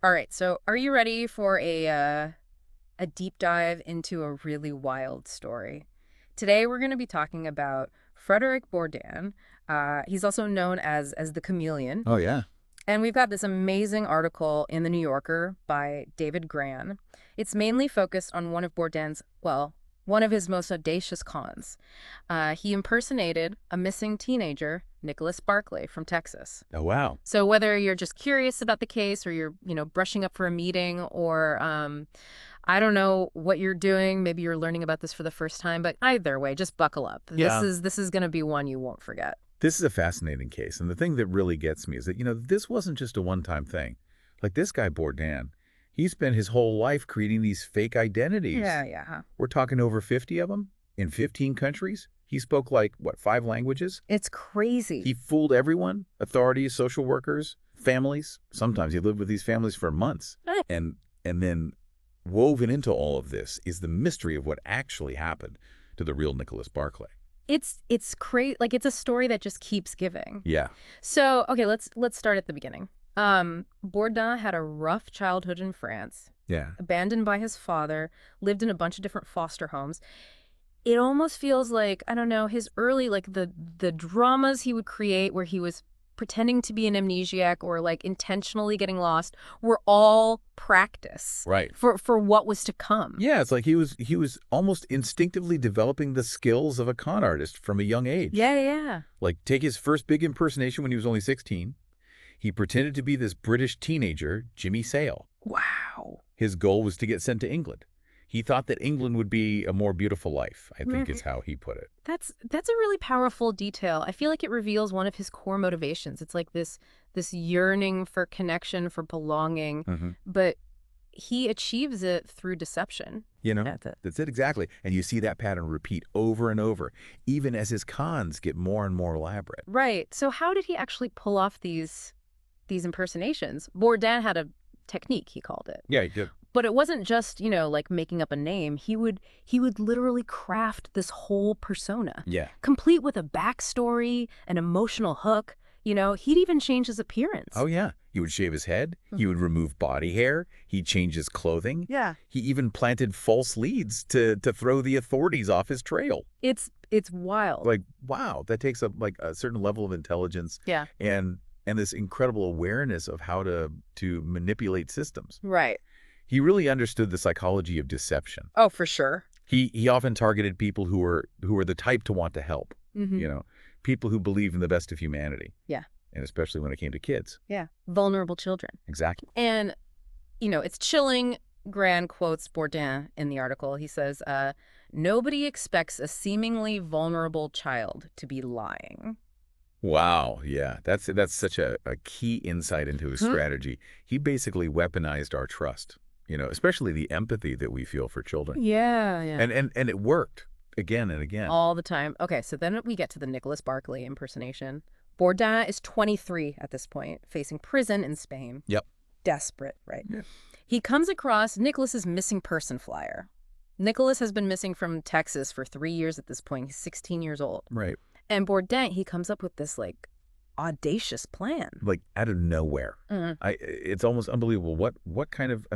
All right, so are you ready for a deep dive into a really wild story? Today we're going to be talking about Frederick Bourdain. He's also known as the Chameleon. Oh, yeah. And we've got this amazing article in The New Yorker by David Gran. It's mainly focused on one of Bourdain's, well, one of his most audacious cons. He impersonated a missing teenager, Nicholas Barclay from Texas. Oh, wow. So whether you're just curious about the case or you're, brushing up for a meeting or I don't know what you're doing, maybe you're learning about this for the first time, but either way, just buckle up. This Yeah. is going to be one you won't forget. This is a fascinating case. And the thing that really gets me is that, this wasn't just a one-time thing. Like this guy, Bourdain, he spent his whole life creating these fake identities. Yeah. We're talking over 50 of them in 15 countries. He spoke like, what, 5 languages? It's crazy. He fooled everyone, authorities, social workers, families. Sometimes he lived with these families for months. Eh. And then woven into all of this is the mystery of what actually happened to the real Nicholas Barclay. It's crazy. Like it's a story that just keeps giving. Yeah. So, okay, let's start at the beginning. Bourdain had a rough childhood in France, Yeah. abandoned by his father, lived in a bunch of different foster homes. It almost feels like, I don't know, his early, like the dramas he would create where he was pretending to be an amnesiac or like intentionally getting lost were all practice Right. for what was to come. Yeah, it's like he was almost instinctively developing the skills of a con artist from a young age. Yeah. Like take his first big impersonation when he was only 16. He pretended to be this British teenager, Jimmy Sale. Wow. His goal was to get sent to England. He thought that England would be a more beautiful life, I think is how he put it. That's a really powerful detail. I feel like it reveals one of his core motivations. It's like this yearning for connection, for belonging, but he achieves it through deception. That's it. That's it exactly. And you see that pattern repeat over and over, even as his cons get more and more elaborate. Right. So how did he actually pull off these impersonations? Bourdain had a technique, he called it. Yeah, he did. But it wasn't just, like making up a name. He would literally craft this whole persona. Yeah. Complete with a backstory, an emotional hook. He'd even change his appearance. Oh, yeah. He would shave his head. He would remove body hair. He'd change his clothing. Yeah. He even planted false leads to throw the authorities off his trail. It's wild. Like, wow, that takes a certain level of intelligence. Yeah. And this incredible awareness of how to manipulate systems. Right. He really understood the psychology of deception. Oh, for sure. He often targeted people who were the type to want to help. People who believe in the best of humanity. Yeah. And especially when it came to kids. Yeah. Vulnerable children. Exactly. And, it's chilling. Gran quotes Bourdain in the article. He says, nobody expects a seemingly vulnerable child to be lying. Wow. Yeah. That's such a key insight into his strategy. He basically weaponized our trust, especially the empathy that we feel for children. Yeah. And it worked again and again. All the time. Okay, so then we get to the Nicholas Barclay impersonation. Bourdain is 23 at this point, facing prison in Spain. Yep. Desperate, right? Yeah. He comes across Nicholas's missing person flyer. Nicholas has been missing from Texas for 3 years at this point. He's 16 years old. Right. And Bourdain, he comes up with this, audacious plan. Like out of nowhere. It's almost unbelievable. What kind of,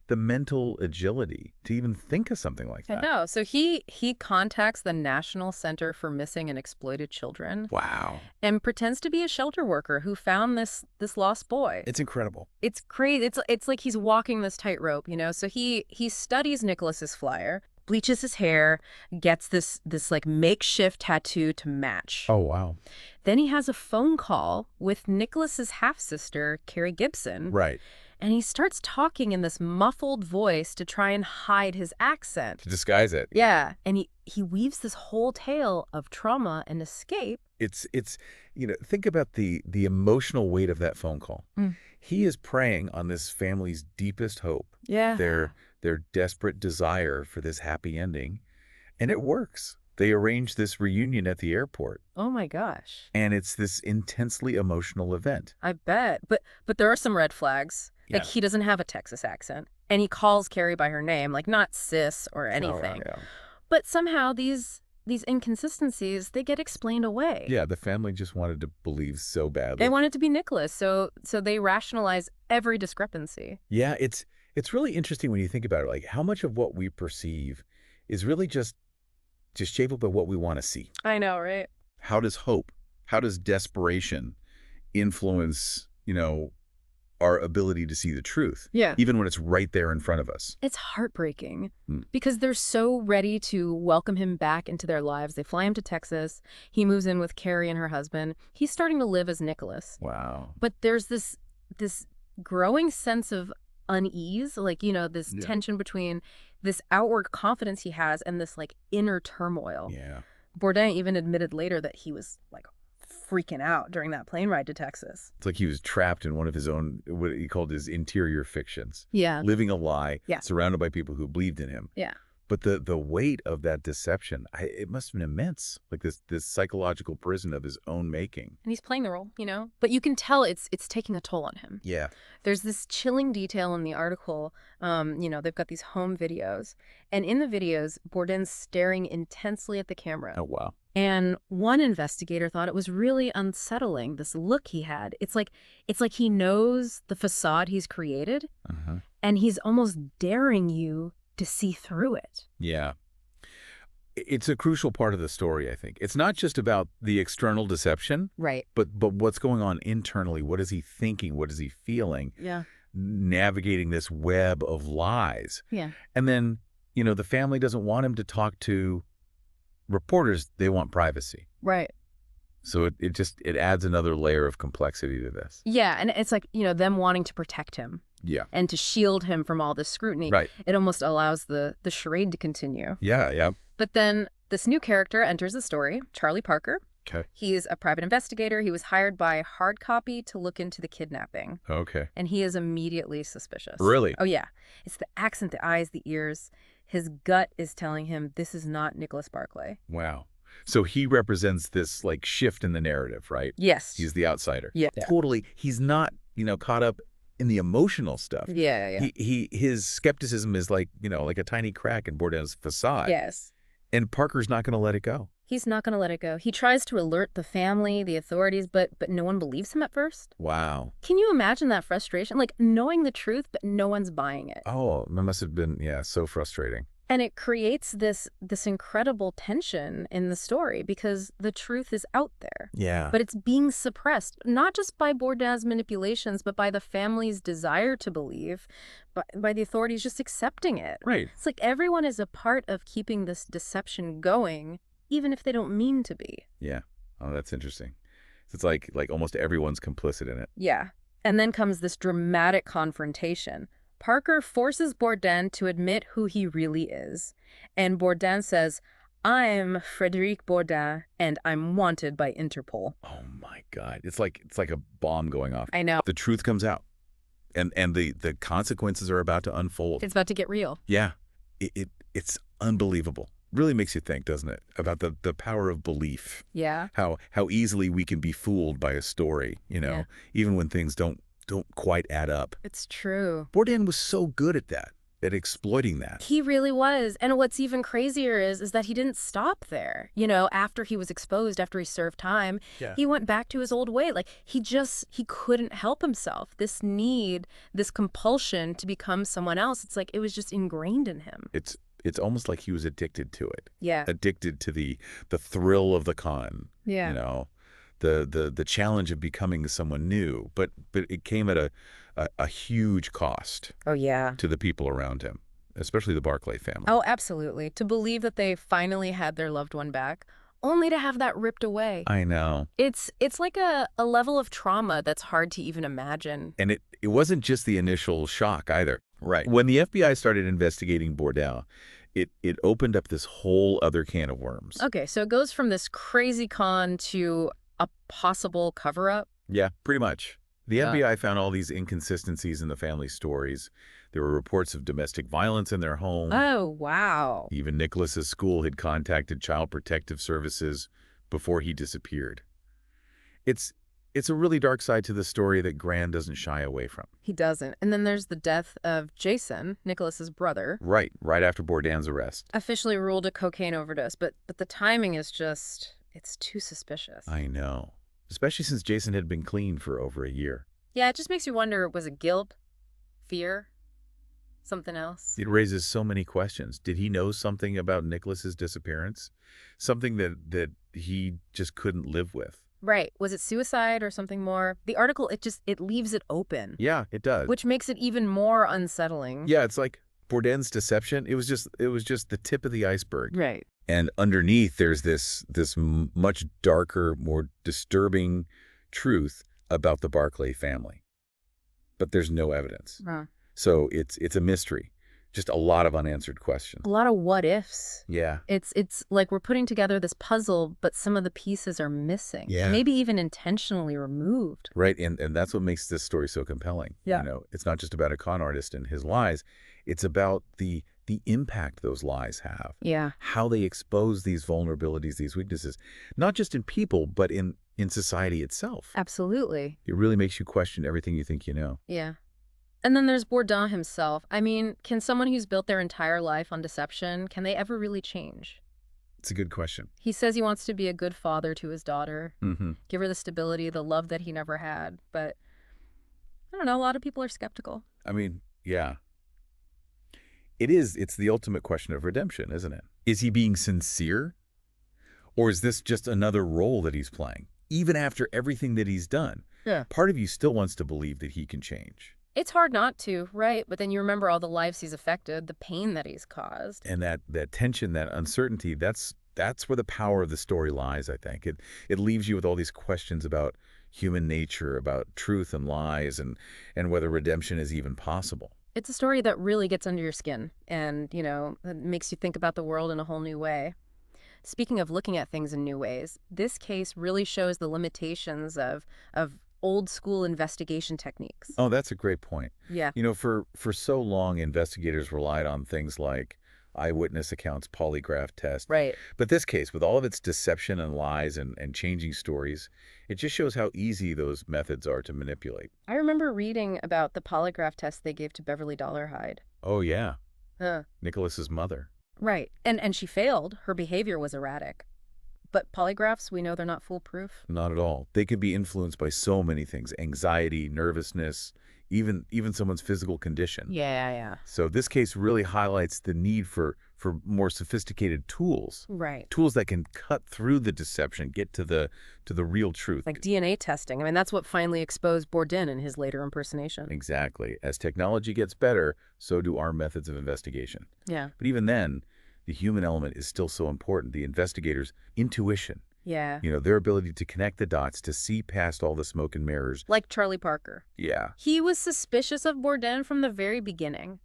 the mental agility to even think of something like that. I know. So he contacts the National Center for Missing and Exploited Children. Wow. And pretends to be a shelter worker who found this lost boy. It's incredible. It's crazy. It's like he's walking this tightrope, So he studies Nicholas's flyer, bleaches his hair, gets this makeshift tattoo to match. Oh, wow. Then he has a phone call with Nicholas's half-sister, Carrie Gibson. Right. And he starts talking in this muffled voice to try and hide his accent. To disguise it. Yeah. And he weaves this whole tale of trauma and escape. It's think about the emotional weight of that phone call. He is preying on this family's deepest hope. Yeah. Their desperate desire for this happy ending. And it works. They arrange this reunion at the airport. Oh my gosh. And it's this intensely emotional event. I bet. But there are some red flags. Yeah. Like he doesn't have a Texas accent. And he calls Carrie by her name, like not sis or anything. Oh, yeah. But somehow these these inconsistencies, they get explained away. Yeah, the family just wanted to believe so They badly. want it to be Nicholas, so they rationalize every discrepancy. Yeah, it's really interesting when you think about it, like how much of what we perceive is really just shaped by what we want to see. I know, right? How does hope, how does desperation influence, our ability to see the truth, Yeah. even when it's right there in front of us? It's heartbreaking Mm. because they're so ready to welcome him back into their lives. They fly him to Texas. He moves in with Carrie and her husband. He's starting to live as Nicholas. Wow. But there's this growing sense of unease, like, this Yeah. tension between this outward confidence he has and this like inner turmoil. Yeah. Bourdain even admitted later that he was like freaking out during that plane ride to Texas. It's like he was trapped in one of his own, what he called his interior fictions, Yeah. living a lie, Yeah. surrounded by people who believed in him. Yeah. But the weight of that deception, it must have been immense, like this psychological prison of his own making. And he's playing the role, But you can tell it's taking a toll on him. Yeah. There's this chilling detail in the article. They've got these home videos. And in the videos, Bourdain's staring intensely at the camera. Oh, wow. And one investigator thought it was really unsettling, this look he had. It's like he knows the facade he's created, Uh-huh. and he's almost daring you to see through it. Yeah. It's a crucial part of the story, I think. It's not just about the external deception, Right. but what's going on internally. What is he thinking? What is he feeling? Yeah. Navigating this web of lies. Yeah. And then, the family doesn't want him to talk to reporters. They want privacy. Right. So it adds another layer of complexity to this. Yeah, and it's like, them wanting to protect him Yeah. and to shield him from all this scrutiny. Right. It almost allows the charade to continue. Yeah, yeah. But then this new character enters the story, Charlie Parker. Okay. He's a private investigator. He was hired by Hard Copy to look into the kidnapping. Okay. And he is immediately suspicious. Really? Oh, yeah. It's the accent, the eyes, the ears. His gut is telling him this is not Nicholas Barclay. Wow. So he represents this like shift in the narrative, right? Yes. He's the outsider. Yeah. Totally. He's not, caught up in the emotional stuff. Yeah. His skepticism is like a tiny crack in Bourdain's facade. Yes. And Parker's not going to let it go. He's not going to let it go. He tries to alert the family, the authorities, but no one believes him at first. Wow. Can you imagine that frustration? Like knowing the truth, but no one's buying it. Oh, that must have been, so frustrating. And it creates this incredible tension in the story because the truth is out there. Yeah. But it's being suppressed, not just by Bourdain's manipulations, but by the family's desire to believe, by the authorities just accepting it. Right. It's like everyone is a part of keeping this deception going, even if they don't mean to be. Yeah. Oh, that's interesting. It's like almost everyone's complicit in it. Yeah. And then comes this dramatic confrontation. Parker forces Bourdain to admit who he really is. And Bourdain says, "I'm Frédéric Bourdain, and I'm wanted by Interpol." Oh my God. It's like a bomb going off. I know. The truth comes out. And the consequences are about to unfold. It's about to get real. Yeah. It's unbelievable. Really makes you think, doesn't it? About the power of belief. Yeah. How easily we can be fooled by a story, Yeah. even when things don't quite add up. It's true. Bourdain was so good at that, at exploiting that. He really was. And what's even crazier is that he didn't stop there. After he was exposed, after he served time, Yeah. he went back to his old way. Like he couldn't help himself. This need, this compulsion to become someone else, it's like it was just ingrained in him. It's almost like he was addicted to it. Yeah. Addicted to the thrill of the con. Yeah. The challenge of becoming someone new, but it came at a huge cost Oh, yeah. to the people around him, especially the Barclay family. Oh, absolutely. To believe that they finally had their loved one back, only to have that ripped away. I know. It's like a level of trauma that's hard to even imagine. And it wasn't just the initial shock either. Right. When the FBI started investigating Bourdain, it opened up this whole other can of worms. Okay, so it goes from this crazy con to a possible cover-up. Yeah, pretty much. The Yeah. FBI found all these inconsistencies in the family's stories. There were reports of domestic violence in their home. Oh, wow. Even Nicholas's school had contacted Child Protective Services before he disappeared. It's It's a really dark side to the story that Gran doesn't shy away from. He doesn't. And then there's the death of Jason, Nicholas's brother, Right after Bourdain's arrest. officially ruled a cocaine overdose, but the timing is just, it's too suspicious. I know. Especially since Jason had been clean for over a year. Yeah, it just makes you wonder, was it guilt, fear, something else? It raises so many questions. Did he know something about Nicholas's disappearance? Something that he just couldn't live with. Right. Was it suicide or something more? The article, it leaves it open, Yeah, it does. which makes it even more unsettling. Yeah, it's like Bourdain's deception. It was just the tip of the iceberg. Right. And underneath, there's this much darker, more disturbing truth about the Barclay family. But there's no evidence. Huh. So it's a mystery. Just a lot of unanswered questions. A lot of what ifs. Yeah. It's like we're putting together this puzzle, but some of the pieces are missing. Yeah. Maybe even intentionally removed. Right, and that's what makes this story so compelling. Yeah. You know, it's not just about a con artist and his lies. It's about the impact those lies have. Yeah. How they expose these vulnerabilities, these weaknesses, not just in people, but in society itself. Absolutely. It really makes you question everything you think you know. Yeah. And then there's Bourdain himself. I mean, can someone who's built their entire life on deception, can they ever really change? It's a good question. He says he wants to be a good father to his daughter, Mm-hmm. give her the stability, the love that he never had. But I don't know, a lot of people are skeptical. I mean, yeah. It is. It's the ultimate question of redemption, isn't it? Is he being sincere? Or is this just another role that he's playing? Even after everything that he's done, Yeah. part of you still wants to believe that he can change. It's hard not to, right? But then you remember all the lives he's affected, the pain that he's caused. And that tension, that uncertainty, that's where the power of the story lies, I think. It leaves you with all these questions about human nature, about truth and lies, and whether redemption is even possible. It's a story that really gets under your skin and, it makes you think about the world in a whole new way. Speaking of looking at things in new ways, this case really shows the limitations of old school investigation techniques. Oh, that's a great point. Yeah. You know, for so long, investigators relied on things like eyewitness accounts, polygraph tests. Right. But this case, with all of its deception and lies and changing stories, it just shows how easy those methods are to manipulate. I remember reading about the polygraph test they gave to Beverly Dollarhide. Oh, yeah. Huh. Nicholas's mother. Right. And she failed. Her behavior was erratic. But polygraphs, we know they're not foolproof. Not at all. They can be influenced by so many things: anxiety, nervousness, even someone's physical condition. Yeah. So this case really highlights the need for more sophisticated tools. Right. Tools that can cut through the deception, get to the real truth. Like DNA testing. I mean, that's what finally exposed Bourdain in his later impersonation. Exactly. As technology gets better, so do our methods of investigation. Yeah. But even then, the human element is still so important. The investigator's intuition, Yeah. their ability to connect the dots, to see past all the smoke and mirrors. Like Charlie Parker. Yeah. He was suspicious of Bourdain from the very beginning.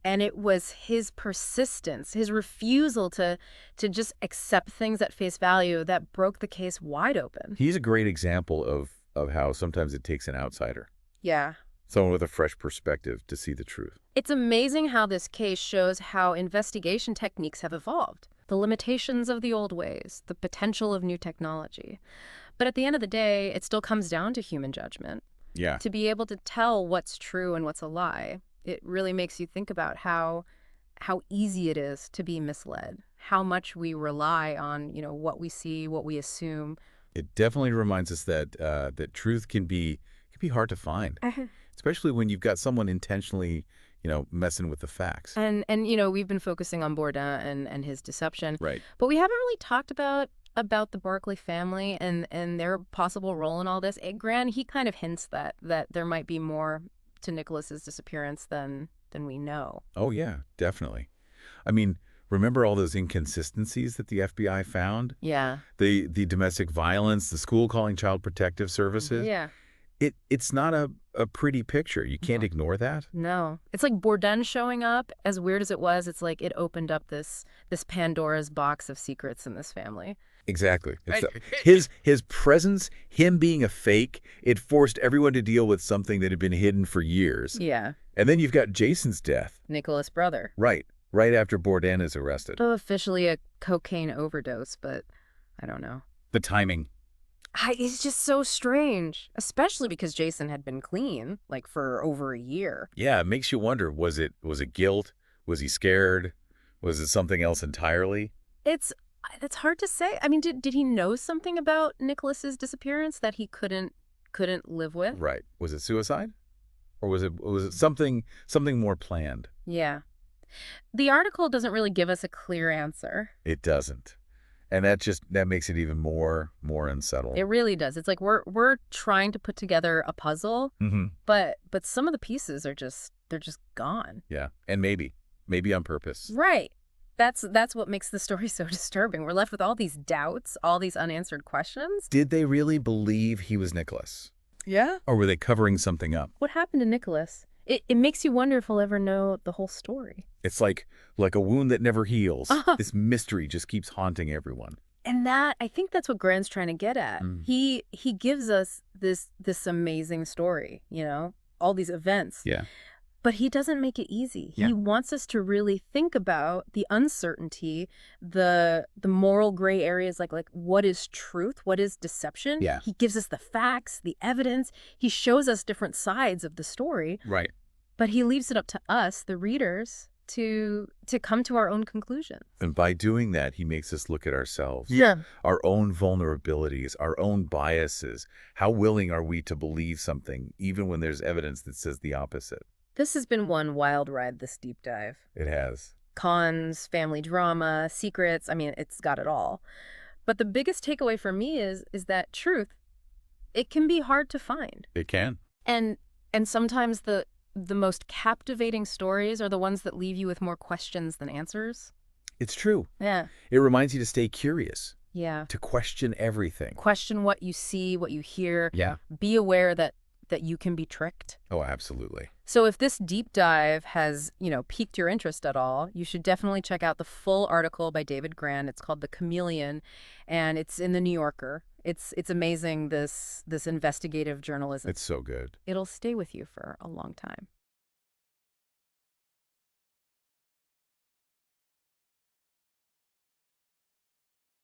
And it was his persistence, his refusal to just accept things at face value that broke the case wide open. He's a great example of how sometimes it takes an outsider, Yeah. someone with a fresh perspective, to see the truth. It's amazing how this case shows how investigation techniques have evolved, the limitations of the old ways, the potential of new technology. But at the end of the day, it still comes down to human judgment. Yeah. To be able to tell what's true and what's a lie, it really makes you think about how easy it is to be misled, how much we rely on, what we see, what we assume. It definitely reminds us that that truth can be hard to find, especially when you've got someone intentionally, messing with the facts. And we've been focusing on Bourdain and his deception. Right. But we haven't really talked about the Barclay family and their possible role in all this. Gran, he kind of hints that there might be more to Nicholas's disappearance than we know. Oh, yeah, definitely. I mean, remember all those inconsistencies that the FBI found? Yeah. The domestic violence, the school calling child protective services? Yeah. It's not a pretty picture. You can't ignore that. No. It's like Bourdain showing up, as weird as it was, it's like it opened up this Pandora's box of secrets in this family. Exactly. His presence, him being a fake, it forced everyone to deal with something that had been hidden for years. Yeah. And then you've got Jason's death. Nicholas' brother. Right after Bourdain is arrested. Officially a cocaine overdose, but I don't know. The timing. It's just so strange, especially because Jason had been clean, like, for over a year. Yeah, it makes you wonder, was it guilt? Was he scared? Was it something else entirely? It's it's hard to say. I mean, did he know something about Nicholas's disappearance that he couldn't live with? Right. Was it suicide? Or was it something more planned? Yeah. The article doesn't really give us a clear answer. It doesn't. And that makes it even more It unsettling. really does. It's like we're trying to put together a puzzle, Hmm. but some of the pieces are just they're just gone. Yeah. And maybe on purpose. Right. That's what makes the story so disturbing. We're left with all these doubts, all these unanswered questions. Did they really believe he was Nicholas? Yeah. Or were they covering something up? What happened to Nicholas? It makes you wonder if we'll ever know the whole story. It's like a wound that never heals. Uh-huh. This mystery just keeps haunting everyone. And I think that's what Grant's trying to get at. Mm. He gives us this amazing story, all these events. Yeah. But he doesn't make it easy. Yeah. He wants us to really think about the uncertainty, the moral gray areas, like what is truth, what is deception. Yeah. He gives us the facts, the evidence. He shows us different sides of the story, Right. but he leaves it up to us, the readers, to come to our own conclusions. And by doing that, he makes us look at ourselves. Yeah. Our own vulnerabilities, our own biases. How willing are we to believe something, even when there's evidence that says the opposite? This has been one wild ride, this deep dive. It has. Cons, family drama, secrets. I mean, it's got it all. But the biggest takeaway for me is that truth, it can be hard to find. It can. And sometimes the most captivating stories are the ones that leave you with more questions than answers. It's true. Yeah. It reminds you to stay curious, Yeah. to question everything. Question what you see, what you hear. Yeah. Be aware that you can be tricked. Oh, absolutely. So if this deep dive has, piqued your interest at all, you should definitely check out the full article by David Grant. It's called The Chameleon, and it's in the New Yorker. It's amazing, this investigative journalism. It's so good. It'll stay with you for a long time.